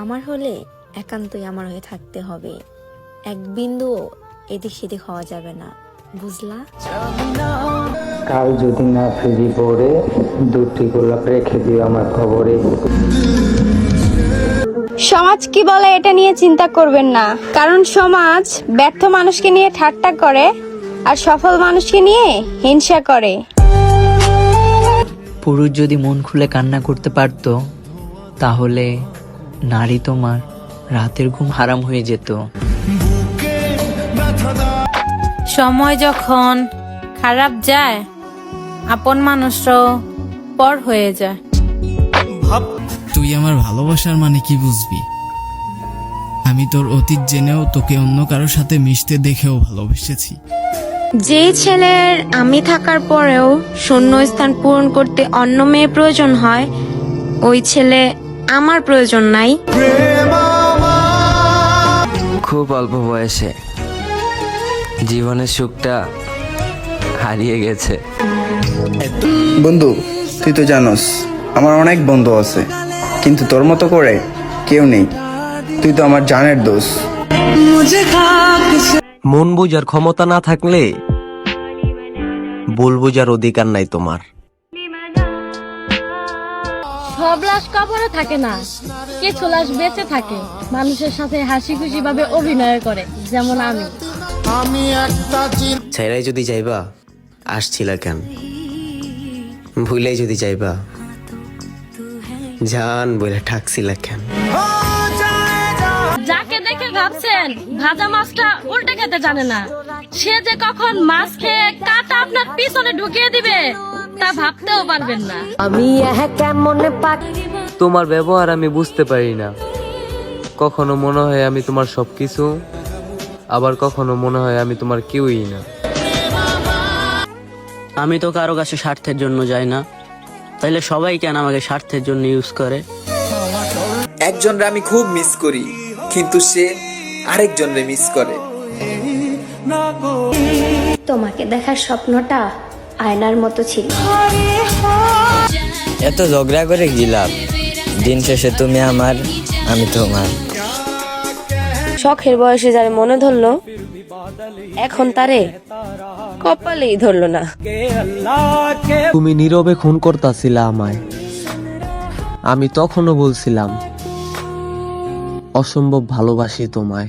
আমার হলে একান্তই আমার হয়ে থাকতে হবে, এক বিন্দুও এদিক সেদিক হওয়া যাবে না, বুঝলা? কাল যদি না ফিরি পড়ে, দুটি গোলাপ রেখে দিও আমার খবরে। সমাজ কি বলে এটা নিয়ে চিন্তা করবেন না, কারণ সমাজ ব্যর্থ মানুষকে নিয়ে ঠাট্টা করে আর সফল মানুষকে নিয়ে হিংসা করে। পুরুষ যদি মন খুলে কান্না করতে পারতো, তাহলে নারী তোমার রাতের ঘুম হারাম হয়ে যেত। সময় যখন খারাপ যায়, আপন মানুষরাও পর হয়ে যায়। তুই আমার ভালোবাসার মানে কি বুঝবি? আমি তোর অতীত জেনেও তোকে অন্য কারোর সাথে মিশতে দেখেও ভালোবেসেছি। যে ছেলের আমি থাকার পরেও শূন্য স্থান পূরণ করতে অন্য মেয়ে প্রয়োজন হয়, ওই ছেলে আমার প্রয়োজন নাই। খুব অল্প বয়সে জীবনের সুখটা হারিয়ে গেছে। বন্ধু, তুই তো জানোস আমার অনেক বন্ধু আছে, কিন্তু তোর মতো করে কেউ নেই। তুই তো আমার জানের দোষ। মন বোঝার ক্ষমতা না থাকলে বল বোঝার অধিকার নাই তোমার। সব লাশ কবরে থাকে না, কিছু লাশ বেঁচে থাকে, মানুষের সাথে হাসি খুশি ভাবে অভিনয় করে, যেমন আমি। ছেড়াই যদি যাইবা আসছিলা কেন? ভুলেই যদি যাইবা জান বলে ঠাকছিলা কেন? যাকে দেখে ভাবছেন ভাজা মাছটা উল্টে খেতে জানে না, সে যে কখন মাছ খেয়ে কাঁটা আপনার পিছনে ঢুকিয়ে দিবে তা ভাবতেও পারবেন না। আমি কেমন তোমার ব্যবহার আমি বুঝতে পারি না, কখনো মনে হয় আমি তোমার সবকিছু, আবার কখনো মনে হয় আমি তোমার কেউই না। আমি তো কারো কাছে স্বার্থের জন্য যাই না, তাইলে সবাই কেন আমাকে স্বার্থের জন্য ইউজ করে? একজনরে আমি খুব মিস করি, কিন্তু সে আরেকজনরে মিস করে। তোমাকে দেখার স্বপ্নটা আয়নার মতো ছিল। এত ঝগড়া করে গিলাম, দিন শেষে তুমি আমার, আমি তোমার। শখের বয়সে যারে মনে ধরলো, এখন তারে কপালেই ধরলো না। তুমি নীরবে খুন করতাছিলা আমায়, আমি তখনও বলছিলাম অসম্ভব ভালোবাসি তোমায়।